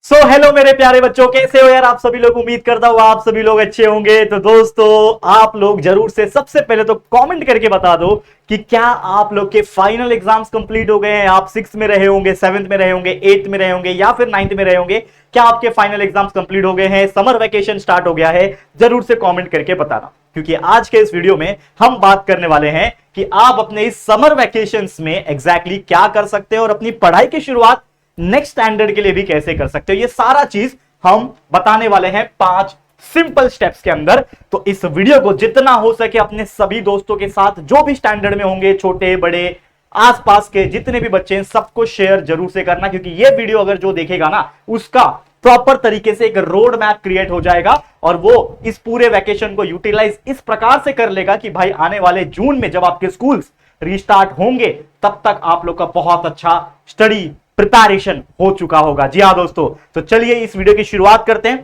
Hello मेरे प्यारे बच्चों, कैसे हो यार आप सभी लोग। उम्मीद करता हूँ आप सभी लोग अच्छे होंगे। तो दोस्तों, आप लोग जरूर से सबसे पहले तो कमेंट करके बता दो कि क्या आप लोग के फाइनल एग्जाम्स कंप्लीट हो गए हैं। आप 6th में रहे होंगे, 7th में रहे होंगे, 8th में रहे होंगे या फिर 9th में रहे होंगे। क्या आपके फाइनल एग्जाम्स कंप्लीट हो गए हैं, समर वेकेशन स्टार्ट हो गया है? जरूर से कॉमेंट करके बताना, क्योंकि आज के इस वीडियो में हम बात करने वाले हैं कि आप अपने इस समर वेकेशन में एग्जैक्टली क्या कर सकते हैं और अपनी पढ़ाई की शुरुआत नेक्स्ट स्टैंडर्ड के लिए भी कैसे कर सकते हो। ये सारा चीज हम बताने वाले हैं 5 सिंपल स्टेप्स के अंदर। तो इस वीडियो को जितना हो सके अपने सभी दोस्तों के साथ, जो भी स्टैंडर्ड में होंगे, छोटे बड़े आसपास के जितने भी बच्चे हैं, सबको शेयर जरूर से करना, क्योंकि ये वीडियो अगर जो देखेगा ना, उसका प्रॉपर तरीके से एक रोड मैप क्रिएट हो जाएगा और वो इस पूरे वेकेशन को यूटिलाइज इस प्रकार से कर लेगा कि भाई आने वाले जून में जब आपके स्कूल्स रीस्टार्ट होंगे, तब तक आप लोग का बहुत अच्छा स्टडी प्रिपरेशन हो चुका होगा। जी हाँ दोस्तों, तो चलिए इस वीडियो की शुरुआत करते हैं।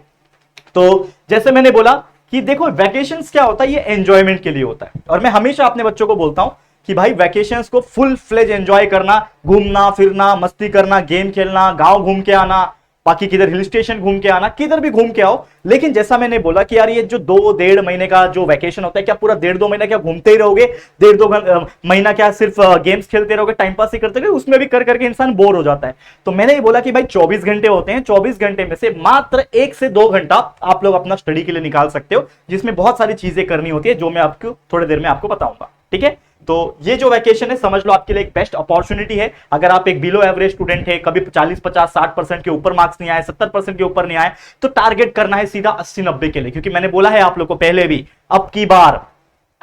तो जैसे मैंने बोला कि देखो, वैकेशंस क्या होता है, ये एंजॉयमेंट के लिए होता है। और मैं हमेशा अपने बच्चों को बोलता हूं कि भाई वैकेशंस को फुल फ्लेज एंजॉय करना, घूमना फिरना, मस्ती करना, गेम खेलना, गांव घूम के आना, बाकी किधर हिल स्टेशन घूम के आना, किधर भी घूम के आओ। लेकिन जैसा मैंने बोला कि यार ये जो 2-1.5 महीने का जो वैकेशन होता है, क्या पूरा 1.5-2 महीना क्या घूमते ही रहोगे? 1.5-2 महीना क्या सिर्फ गेम्स खेलते रहोगे, टाइम पास ही करते रहोगे? उसमें भी कर करके इंसान बोर हो जाता है। तो मैंने ये बोला कि भाई 24 घंटे होते हैं, 24 घंटे में से मात्र 1 से 2 घंटा आप लोग अपना स्टडी के लिए निकाल सकते हो, जिसमें बहुत सारी चीजें करनी होती है, जो मैं आपको थोड़ी देर में आपको बताऊंगा। ठीक है, तो ये जो वैकेशन है समझ लो आपके लिए एक बेस्ट अपॉर्चुनिटी है। अगर आप एक बिलो एवरेज स्टूडेंट है, कभी 40-50-60% के ऊपर मार्क्स नहीं आए, 70% के ऊपर नहीं आए, तो टारगेट करना है सीधा 80-90 के लिए, क्योंकि मैंने बोला है आप लोग को पहले भी, अब की बार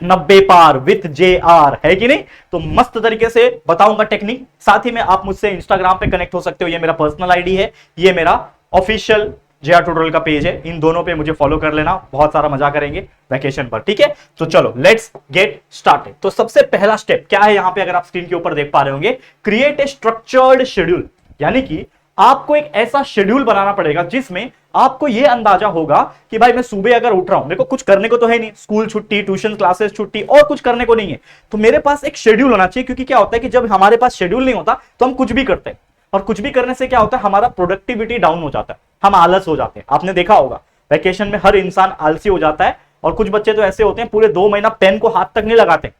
90 पार विथ JR है कि नहीं। तो मस्त तरीके से बताऊंगा टेक्निक। साथ ही में आप मुझसे इंस्टाग्राम पे कनेक्ट हो सकते हो, ये मेरा पर्सनल आईडी है, ये मेरा ऑफिशियल JR ट्यूटोरियल का पेज है। इन दोनों पे मुझे फॉलो कर लेना, बहुत सारा मजा करेंगे वैकेशन पर। ठीक है, तो चलो लेट्स गेट स्टार्टेड। तो सबसे पहला स्टेप क्या है यहां पे, अगर आप स्क्रीन के ऊपर देख पा रहे होंगे, क्रिएट ए स्ट्रक्चर्ड शेड्यूल। यानी कि आपको एक ऐसा शेड्यूल बनाना पड़ेगा जिसमें आपको यह अंदाजा होगा कि भाई मैं सुबह अगर उठ रहा हूं, मेरे को कुछ करने को तो है नहीं, स्कूल छुट्टी, ट्यूशन क्लासेस छुट्टी, और कुछ करने को नहीं है, तो मेरे पास एक शेड्यूल होना चाहिए। क्योंकि क्या होता है कि जब हमारे पास शेड्यूल नहीं होता तो हम कुछ भी करते हैं, और कुछ भी करने से क्या होता है, हमारा प्रोडक्टिविटी डाउन हो जाता है, हम आलस हो जाते हैं। आपने देखा होगा वैकेशन में हर इंसान आलसी हो जाता है, और कुछ बच्चे तो ऐसे होते हैं पूरे 2 महीना पेन को हाथ तक नहीं लगाते,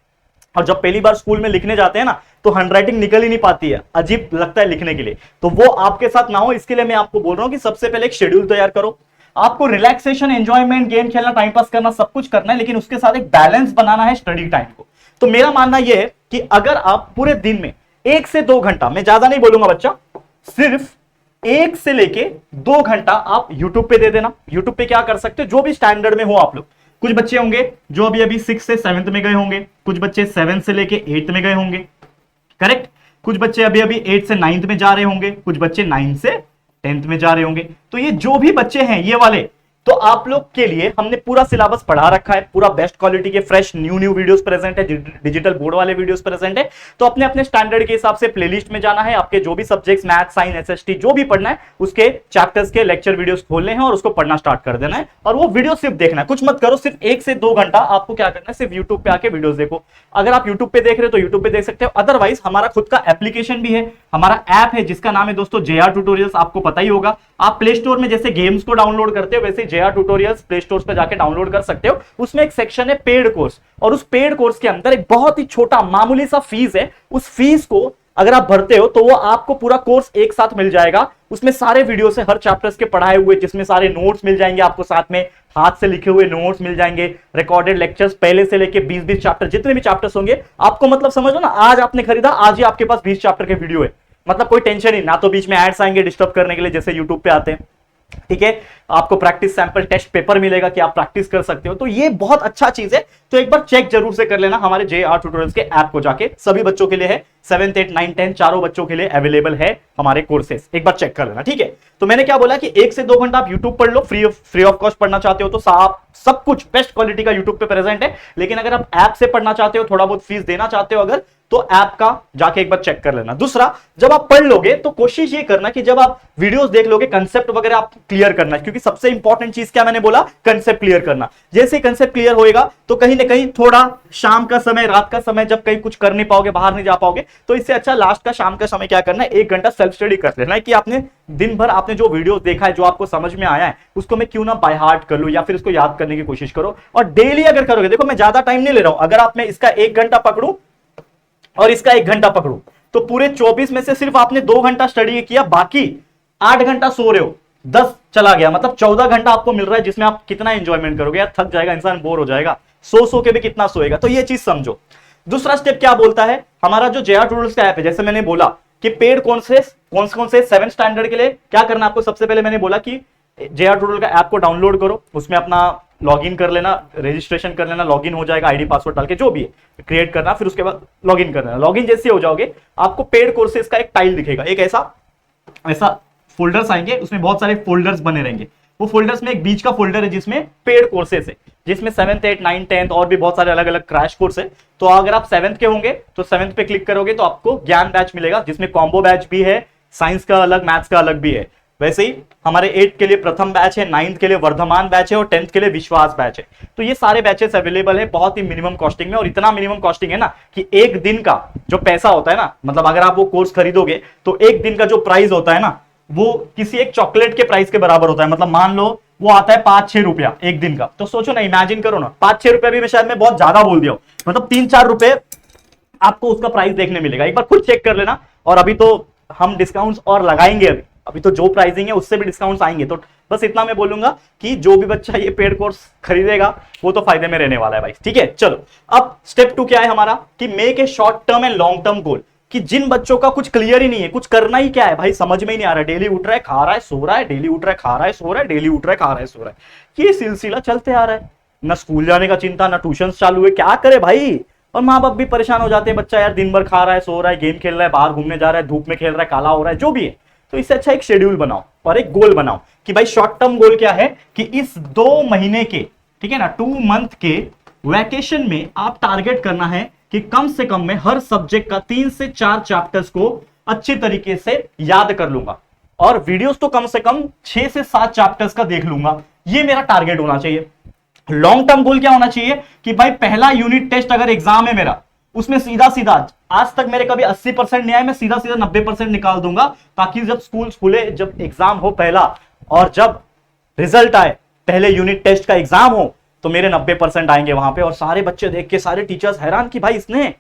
और जब पहली बार स्कूल में लिखने जाते हैं ना, तो हैंडराइटिंग निकल ही नहीं पाती है, अजीब लगता है लिखने के लिए। तो वो आपके साथ ना हो, इसके लिए मैं आपको बोल रहा हूं कि सबसे पहले एक शेड्यूल तैयार करो। आपको रिलैक्सेशन, एंजॉयमेंट, गेम खेलना, टाइम पास करना, सब कुछ करना है, लेकिन उसके साथ एक बैलेंस बनाना है स्टडी टाइम को। तो मेरा मानना यह है कि अगर आप पूरे दिन में 1 से 2 घंटा, मैं ज्यादा नहीं बोलूंगा बच्चा, सिर्फ 1 से लेके 2 घंटा आप YouTube पे दे देना। YouTube पे क्या कर सकते हो, जो भी स्टैंडर्ड में हो आप लोग। कुछ बच्चे होंगे जो अभी अभी 6 से 7th में गए होंगे, कुछ बच्चे 7 से लेके 8th में गए होंगे, करेक्ट। कुछ बच्चे अभी अभी 8 से 9th में जा रहे होंगे, कुछ बच्चे 9 से 10th में जा रहे होंगे। तो ये जो भी बच्चे हैं ये वाले, तो आप लोग के लिए हमने पूरा सिलेबस पढ़ा रखा है, पूरा बेस्ट क्वालिटी के फ्रेश न्यू वीडियोस प्रेजेंट है, डिजिटल बोर्ड वाले वीडियोस प्रेजेंट है। तो अपने अपने स्टैंडर्ड के हिसाब से प्लेलिस्ट में जाना है, आपके जो भी सब्जेक्ट्स, मैथ, साइंस, SST जो भी पढ़ना है, उसके चैप्टर्स के लेक्चर वीडियोस खोलने हैं और उसको पढ़ना स्टार्ट कर देना है। और वो वीडियो सिर्फ देखना है, कुछ मत करो, सिर्फ 1 से 2 घंटा आपको क्या करना है, सिर्फ यूट्यूब पे आके वीडियोस देखो। अगर आप यूट्यूब पे देख रहे हो तो यूट्यूब पे देख सकते हो, अदरवाइज हमारा खुद का एप्लीकेशन भी है, हमारा ऐप है जिसका नाम है दोस्तों JR ट्यूटोरियल्स। आपको पता ही होगा, आप प्ले स्टोर में जैसे गेम्स को डाउनलोड करते हो, वैसे JR ट्यूटोरियल्स प्ले स्टोर पे जाके डाउनलोड कर सकते हो। उसमें एक सेक्शन है पेड कोर्स, और उस पेड कोर्स के अंदर एक बहुत ही छोटा मामूली सा फीस है। उस फीस को अगर आप भरते हो तो वो आपको पूरा कोर्स एक साथ मिल जाएगा। उसमें सारे वीडियो से हर चैप्टर्स के पढ़ाए हुए, जिसमें सारे नोट्स मिल जाएंगे आपको, साथ में हाथ से लिखे हुए नोट्स मिल जाएंगे, रिकॉर्डेड लेक्चर्स पहले से लेके 20-20 चैप्टर, जितने भी चैप्टर्स होंगे आपको, मतलब समझ लो ना, आज आपने खरीदा, आज ही आपके पास 20 चैप्टर के वीडियो है। मतलब कोई टेंशन ही ना, तो बीच में एड्स आएंगे डिस्टर्ब करने के लिए, जैसे यूट्यूब पे आते हैं। ठीक है, आपको प्रैक्टिस सैंपल टेस्ट पेपर मिलेगा कि आप प्रैक्टिस कर सकते हो। तो ये बहुत अच्छा चीज है, तो एक बार चेक जरूर से कर लेना हमारे JR ट्यूटोरियल्स के ऐप को जाके। सभी बच्चों के लिए है, 7th 8 9 10 चारों बच्चों के लिए अवेलेबल है हमारे कोर्सेस, एक बार चेक कर लेना। ठीक है, तो मैंने क्या बोला कि 1 से 2 घंटा आप यूट्यूब पढ़ लो, फ्री ऑफ कॉस्ट पढ़ना चाहते हो तो सब कुछ बेस्ट क्वालिटी का यूट्यूब पे प्रेजेंट है। लेकिन अगर आप ऐप से पढ़ना चाहते हो, थोड़ा बहुत फीस देना चाहते हो अगर, तो ऐप का जाके एक बार चेक कर लेना। दूसरा, जब आप पढ़ लोगे तो कोशिश ये करना कि जब आप वीडियोस देख लोगे, कंसेप्ट वगैरह आप क्लियर करना, क्योंकि सबसे इंपॉर्टेंट चीज क्या मैंने बोला, कंसेप्ट क्लियर करना। जैसे कंसेप्ट क्लियर होएगा तो कहीं ना कहीं थोड़ा शाम का समय, रात का समय, जब कहीं कुछ कर नहीं पाओगे, बाहर नहीं जा पाओगे, तो इससे अच्छा लास्ट का शाम का समय क्या करना है, 1 घंटा सेल्फ स्टडी कर लेना है कि आपने दिन भर आपने जो वीडियो देखा है, जो आपको समझ में आया है, उसको मैं क्यों ना बाय हार्ट कर लूं या फिर उसको याद करने की कोशिश करो। और डेली अगर करोगे, देखो मैं ज्यादा टाइम नहीं ले रहा हूं, अगर आप मैं इसका 1 घंटा पकड़ू और इसका 1 घंटा पकड़ू तो पूरे 24 में से सिर्फ आपने 2 घंटा स्टडी किया, बाकी 8 घंटा सो रहे हो, 10 चला गया, मतलब 14 घंटा आपको मिल रहा है, जिसमें आप कितना एंजॉयमेंट करोगे यार, थक जाएगा इंसान, बोर हो जाएगा, सो के भी कितना सोएगा। तो ये चीज समझो। दूसरा स्टेप क्या बोलता है हमारा जो JR ट्यूटोरियल्स का ऐप है, जैसे मैंने बोला कि पेड कोर्सेस कौन से 7 स्टैंडर्ड के लिए क्या करना आपको, सबसे पहले मैंने बोला कि JR ट्यूटोरियल का ऐप को डाउनलोड करो, उसमें अपना लॉगिन कर लेना, रजिस्ट्रेशन कर लेना, लॉगिन हो जाएगा, आईडी पासवर्ड डाल के जो भी है क्रिएट करना, फिर उसके बाद लॉगिन करना। लॉगिन जैसे हो जाओगे आपको पेड कोर्सेज का एक टाइल दिखेगा, एक ऐसा फोल्डर्स आएंगे, उसमें बहुत सारे फोल्डर्स बने रहेंगे। वो फोल्डर्स में एक बीच का फोल्डर है जिसमें पेड कोर्सेज है, जिसमें 7th 8th 9th 10th और भी बहुत सारे अलग अलग क्रैश कोर्स है। तो अगर आप 7th के होंगे तो 7th पे क्लिक करोगे तो आपको ज्ञान बैच मिलेगा, जिसमें कॉम्बो बैच भी है, साइंस का अलग, मैथ्स का अलग भी है। वैसे ही हमारे 8th के लिए प्रथम बैच है, 9th के लिए वर्धमान बैच है और 10th के लिए विश्वास बैच है। तो ये सारे बैचेस अवेलेबल है बहुत ही मिनिमम कॉस्टिंग में, और इतना मिनिमम कॉस्टिंग है ना कि एक दिन का जो पैसा होता है ना, मतलब अगर आप वो कोर्स खरीदोगे तो एक दिन का जो प्राइस होता है ना, वो किसी एक चॉकलेट के प्राइस के बराबर होता है। मतलब मान लो वो आता है 5-6 रुपया एक दिन का, तो सोचो ना, इमेजिन करो ना, 5-6 रुपया भी मैं शायद मैं बहुत ज्यादा बोल दिया हूं, मतलब 3-4 रुपए आपको उसका प्राइस देखने मिलेगा। एक बार खुद चेक कर लेना। और अभी तो हम डिस्काउंट्स और लगाएंगे, अभी तो जो प्राइसिंग है उससे भी डिस्काउंट्स आएंगे। तो बस इतना मैं बोलूंगा कि जो भी बच्चा ये पेड कोर्स खरीदेगा वो तो फायदे में रहने वाला है भाई, ठीक है। चलो अब स्टेप 2 क्या है हमारा, कि make a short term and long term goal. कि जिन बच्चों का कुछ क्लियर ही नहीं है, कुछ करना ही क्या है भाई, समझ में ही नहीं आ रहा, डेली उठ रहा है, खा रहा है, सो रहा है, डेली उठ रहा है, खा रहा है, सो रहा है, डेली उठ रहा है, खा रहा है, सो रहा है, ये सिलसिला चलते आ रहा है, ना स्कूल जाने का चिंता, ना ट्यूशन चालू है, क्या करे भाई। और माँ बाप भी परेशान हो जाते हैं, बच्चा यार दिन भर खा रहा है, सो रहा है, गेम खेल रहा है, बाहर घूमने जा रहा है, धूप में खेल रहा है, काला हो रहा है, जो भी है। तो इससे अच्छा एक शेड्यूल बनाओ और एक गोल बनाओ कि भाई शॉर्ट टर्म गोल क्या है, कि इस 2 महीने के, ठीक है ना, 2 मंथ के वैकेशन में आप टारगेट करना है कि कम से कम मैं हर सब्जेक्ट का 3 से 4 चैप्टर्स को अच्छी तरीके से याद कर लूंगा, और वीडियोस तो कम से कम 6 से 7 चैप्टर्स का देख लूंगा। ये मेरा टारगेट होना चाहिए। लॉन्ग टर्म गोल क्या होना चाहिए कि भाई पहला यूनिट टेस्ट अगर एग्जाम है मेरा, उसमें सीधा सीधा, आज तक मेरे कभी 80% नहीं आए, मैं सीधा सीधा 90% निकाल दूंगा, ताकि जब स्कूल खुले, जब एग्जाम हो पहला, और जब रिजल्ट आए, पहले यूनिट टेस्ट का एग्जाम हो, तो मेरे 90% आएंगे वहां पे, और सारे बच्चे देख के, सारे टीचर्स हैरान कि भाई इसने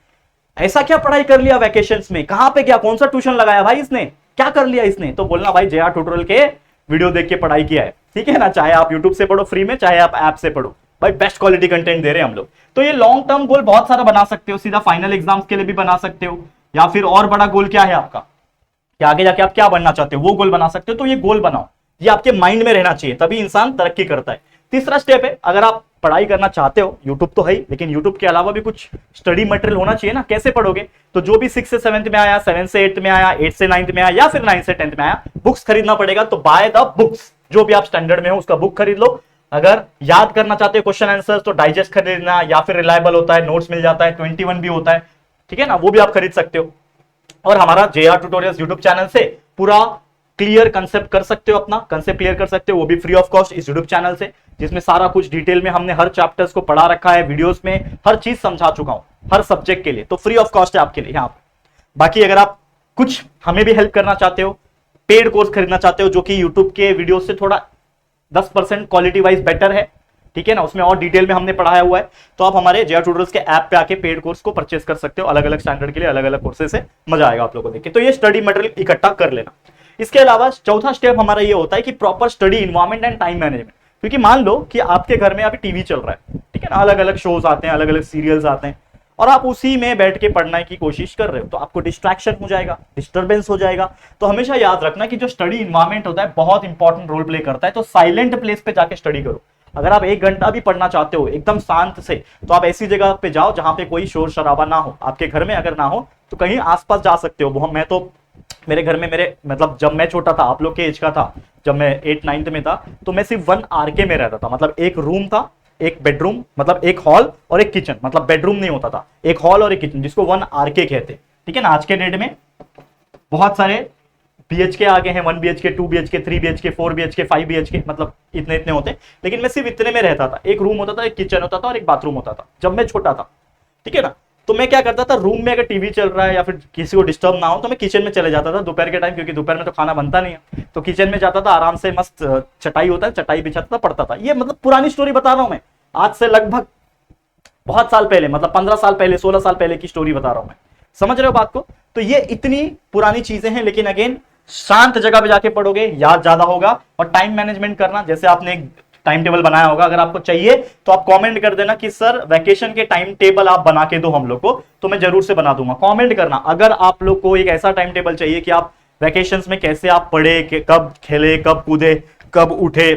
ऐसा क्या पढ़ाई कर लिया वैकेशंस में, कहां पे गया, कौन सा ट्यूशन लगाया भाई इसने, क्या कर लिया इसने। तो बोलना भाई JR ट्यूटोरियल के वीडियो देख के पढ़ाई किया है, ठीक है ना। चाहे आप यूट्यूब से पढ़ो फ्री में, चाहे आप ऐप से पढ़ो, भाई बेस्ट क्वालिटी कंटेंट दे रहे हैं हम लोग। तो ये लॉन्ग टर्म गोल बहुत सारा बना सकते हो, सीधा फाइनल एग्जाम्स के लिए भी बना सकते हो, या फिर और बड़ा गोल क्या है आपका, कि आगे जाके आप क्या बनना चाहते हो, वो गोल बना सकते हो। तो ये गोल बनाओ, ये आपके माइंड में रहना चाहिए, तभी इंसान तरक्की करता है। तीसरा स्टेप है, अगर आप पढ़ाई करना चाहते हो, यूट्यूब तो है ही, लेकिन यूट्यूब के अलावा भी कुछ स्टडी मटेरियल होना चाहिए ना। कैसे पढ़ोगे, तो जो भी 6 से 7th में आया, 7 से 8th में आया, 8 से 9th में आया, या फिर 9 से 10th में आया, बुक्स खरीदना पड़ेगा। तो बाय द बुक्स, जो भी आप स्टैंडर्ड में हो उसका बुक खरीद लो। अगर याद करना चाहते हो क्वेश्चन आंसर, तो डाइजेस्ट खरीदना, या फिर रिलायबल होता है, नोट्स मिल जाता है, 21 भी होता है, ठीक है ना, वो भी आप खरीद सकते हो। और हमारा JR ट्यूटोरियल्स यूट्यूब चैनल से पूरा क्लियर कंसेप्ट कर सकते हो, अपना कंसेप्ट क्लियर कर सकते हो, वो भी फ्री ऑफ कॉस्ट इस यूट्यूब चैनल से, जिसमें सारा कुछ डिटेल में हमने हर चैप्टर्स को पढ़ा रखा है, वीडियोस में हर चीज समझा चुका हूं हर सब्जेक्ट के लिए। तो फ्री ऑफ कॉस्ट है आपके लिए यहाँ। बाकी अगर आप कुछ हमें भी हेल्प करना चाहते हो, पेड कोर्स खरीदना चाहते हो, जो कि यूट्यूब के वीडियो से थोड़ा 10% क्वालिटी वाइज बेटर है, ठीक है ना, उसमें और डिटेल में हमने पढ़ाया हुआ है, तो आप हमारे JR ट्यूटोरियल्स के ऐप पे आके पेड कोर्स को परचेस कर सकते हो। अलग अलग स्टैंडर्ड के लिए अलग अलग कोर्सेस है, मजा आएगा आप लोगों को देख के। तो ये स्टडी मटेरियल इकट्ठा कर लेना। इसके अलावा चौथा स्टेप हमारा ये होता है कि proper study environment and time management. क्योंकि मान लो कि आपके घर में अभी टीवी चल रहा है, ठीक है ना, अलग अलग शोज आते हैं, अलग अलग सीरियल्स आते हैं, और आप उसी में बैठ के पढ़ने की कोशिश कर रहे हो, तो आपको डिस्ट्रैक्शन हो जाएगा, डिस्टर्बेंस हो जाएगा। तो हमेशा याद रखना कि जो स्टडी इन्वायरमेंट होता है बहुत इंपॉर्टेंट रोल प्ले करता है। तो साइलेंट प्लेस पे जाके स्टडी करो। अगर आप 1 घंटा भी पढ़ना चाहते हो एकदम शांत से, तो आप ऐसी जगह पे जाओ जहां पे कोई शोर शराबा ना हो। आपके घर में अगर ना हो तो कहीं आसपास जा सकते हो। मैं तो मेरे घर में, मेरे मतलब जब मैं छोटा था, आप लोग के एज का था, जब मैं 8th 9th में था, तो मैं सिर्फ 1 RK में रहता था। मतलब एक रूम था, एक बेडरूम, मतलब एक हॉल और एक किचन, मतलब बेडरूम नहीं होता था, एक हॉल और एक किचन, जिसको 1 RK कहते, ठीक है ना। आज के डेट में बहुत सारे BHK आ गए हैं, 1 BHK 2 BHK 3 BHK 4 BHK 5 BHK, मतलब इतने इतने होते, लेकिन मैं सिर्फ इतने में रहता था। एक रूम होता था, एक किचन होता था और एक बाथरूम होता था जब मैं छोटा था, ठीक है ना। तो मैं क्या करता था, रूम में अगर टीवी चल रहा है या फिर किसी को डिस्टर्ब ना हो तो मैं किचन में चले जाता था दोपहर के टाइम, क्योंकि दोपहर में तो खाना बनता नहीं है। तो किचन में जाता था, आराम से मस्त चटाई होता है, चटाई बिछाता था, पढ़ता था। ये मतलब पुरानी स्टोरी बता रहा हूं मैं, आज से लगभग बहुत साल पहले, मतलब 15 साल पहले, 16 साल पहले की स्टोरी बता रहा हूं मैं। समझ रहे हो बात को? तो ये इतनी पुरानी चीजें हैं, लेकिन अगेन शांत जगह पे जाके पढ़ोगे, याद ज्यादा होगा। और टाइम मैनेजमेंट करना, जैसे आपने एक टाइम टेबल बनाया होगा, अगर आपको चाहिए तो आप कमेंट कर देना कि सर वैकेशन के टाइम टेबल आप बना के दो हम लोग को, तो मैं जरूर से बना दूंगा। कमेंट करना अगर आप लोग को एक ऐसा टाइम टेबल चाहिए कि आप वैकेशंस में कैसे आप पढ़े, कब खेले, कब कूदे, कब उठे।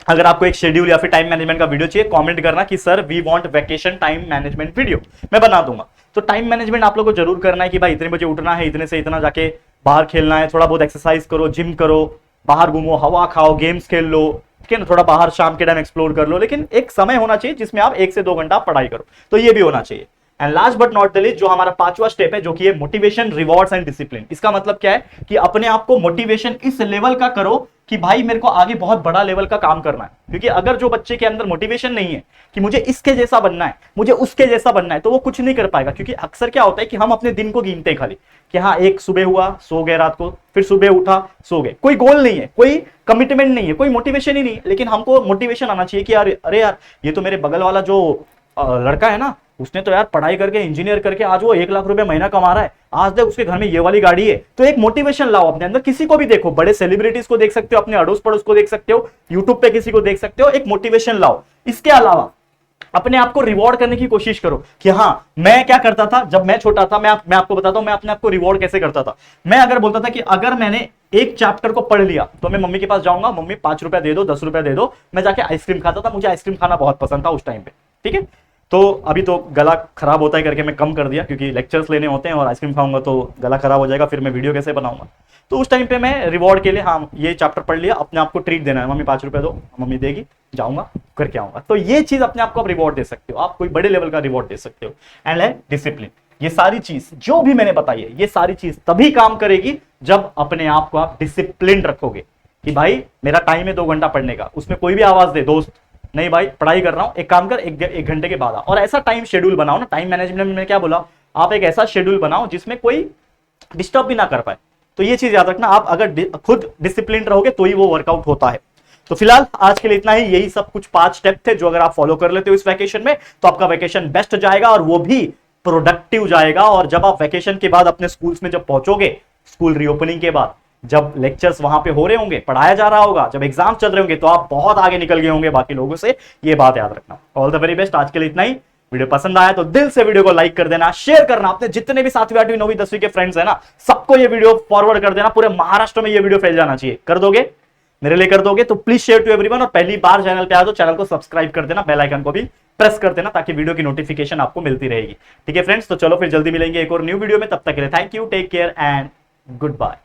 अगर आपको एक शेड्यूल या फिर टाइम मैनेजमेंट का वीडियो चाहिए, कमेंट करना कि sir we want vacation time management video, मैं बना दूंगा। तो टाइम मैनेजमेंट आप लोग को जरूर करना है कि भाई इतने बजे उठना है, इतने से इतना जाके बाहर खेलना है, थोड़ा बहुत एक्सरसाइज करो, जिम करो, बाहर घूमो, हवा खाओ, गेम्स खेल लो, ठीक है ना, थोड़ा बाहर शाम के टाइम एक्सप्लोर कर लो, लेकिन एक समय होना चाहिए जिसमें आप 1 से 2 घंटा पढ़ाई करो, तो ये भी होना चाहिए। And last but not the least, जो हमारा 5वां स्टेप है, जो कि है मोटिवेशन, रिवॉर्ड्स एंड डिसिप्लिन। इसका मतलब क्या है कि अपने आप को मोटिवेशन इस लेवल का करो कि भाई मेरे को आगे बहुत बड़ा लेवल का काम करना है। क्योंकि अगर जो बच्चे के अंदर मोटिवेशन नहीं है कि मुझे इसके जैसा बनना है, मुझे उसके जैसा बनना है, तो वो कुछ नहीं कर पाएगा। क्योंकि अक्सर क्या होता है कि हम अपने दिन को गिनते हैं खाली, कि हाँ एक सुबह हुआ, सो गए रात को, फिर सुबह उठा, सो गए। कोई गोल नहीं है, कोई कमिटमेंट नहीं है, कोई मोटिवेशन ही नहीं है। लेकिन हमको मोटिवेशन आना चाहिए कि यार, अरे यार, ये तो मेरे बगल वाला जो लड़का है ना, उसने तो यार पढ़ाई करके, इंजीनियर करके आज वो 1 लाख रुपए महीना कमा रहा है, आज देख उसके घर में ये वाली गाड़ी है। तो एक मोटिवेशन लाओ अपने अंदर, किसी को भी देखो, बड़े सेलिब्रिटीज को देख सकते हो, अपने अड़ोस पड़ोस को देख सकते हो, यूट्यूब पे किसी को देख सकते हो, एक मोटिवेशन लाओ। इसके अलावा अपने आप को रिवॉर्ड करने की कोशिश करो कि हाँ, मैं क्या करता था जब मैं छोटा था, मैं आपको बताता हूं मैं अपने आप को रिवॉर्ड कैसे करता था। मैं अगर बोलता था कि अगर मैंने एक चैप्टर को पढ़ लिया तो मैं मम्मी के पास जाऊंगा, मम्मी 5 रुपया दे दो, 10 रुपया दे दो, मैं जाके आइसक्रीम खाता था। मुझे आइसक्रीम खाना बहुत पसंद था उस टाइम पे, ठीक है। तो अभी तो गला खराब होता है करके मैं कम कर दिया, क्योंकि लेक्चर्स लेने होते हैं और आइसक्रीम खाऊंगा तो गला खराब हो जाएगा, फिर मैं वीडियो कैसे बनाऊंगा। तो उस टाइम पे मैं रिवॉर्ड के लिए, हाँ ये चैप्टर पढ़ लिया, अपने आप को ट्रीट देना है, मम्मी 5 रुपए दो, मम्मी देगी, जाऊंगा करके आऊंगा। तो ये चीज अपने आप को आप रिवॉर्ड दे सकते हो, आप कोई बड़े लेवल का रिवॉर्ड दे सकते हो। एंड है डिसिप्लिन। ये सारी चीज जो भी मैंने बताई है, ये सारी चीज तभी काम करेगी जब अपने आप को आप डिसिप्लिन रखोगे कि भाई मेरा टाइम है 2 घंटा पढ़ने का, उसमें कोई भी आवाज दे, दोस्त नहीं भाई पढ़ाई कर रहा हूं, एक काम कर, 1 घंटे के बाद आ। और ऐसा टाइम शेड्यूल बनाओ ना, टाइम मैनेजमेंट में क्या बोला, आप एक ऐसा शेड्यूल बनाओ जिसमें कोई डिस्टर्ब भी ना कर पाए। तो ये चीज याद रखना, आप अगर खुद डिसिप्लिन रहोगे तो ही वो वर्कआउट होता है। तो फिलहाल आज के लिए इतना ही, यही सब कुछ 5 स्टेप थे जो अगर आप फॉलो कर लेते हो इस वैकेशन में तो आपका वैकेशन बेस्ट जाएगा और वो भी प्रोडक्टिव जाएगा। और जब आप वैकेशन के बाद अपने स्कूल्स में जब पहुंचोगे, स्कूल रीओपनिंग के बाद, जब लेक्चर्स वहां पे हो रहे होंगे, पढ़ाया जा रहा होगा, जब एग्जाम चल रहे होंगे, तो आप बहुत आगे निकल गए होंगे बाकी लोगों से, ये बात याद रखना। All the very best. आज के लिए इतना ही। वीडियो पसंद आया तो दिल से वीडियो को लाइक कर देना, शेयर करना, अपने जितने भी 7वीं 8वीं 9वीं 10वीं के फ्रेंड्स है ना, सबको ये वीडियो फॉरवर्ड कर देना। पूरे महाराष्ट्र में ये वीडियो फैल जाना चाहिए। कर दोगे? मेरे लिए कर दोगे तो प्लीज शेयर टू एवरीवन। और पहली बार चैनल पे आए तो चैनल को सब्सक्राइब कर देना, बेल आइकन को भी प्रेस कर देना, ताकि वीडियो की नोटिफिकेशन आपको मिलती रहेगी। ठीक है फ्रेंड्स, तो चलो फिर जल्दी मिलेंगे एक और न्यू वीडियो में। तब तक के लिए thank you, take care and good bye.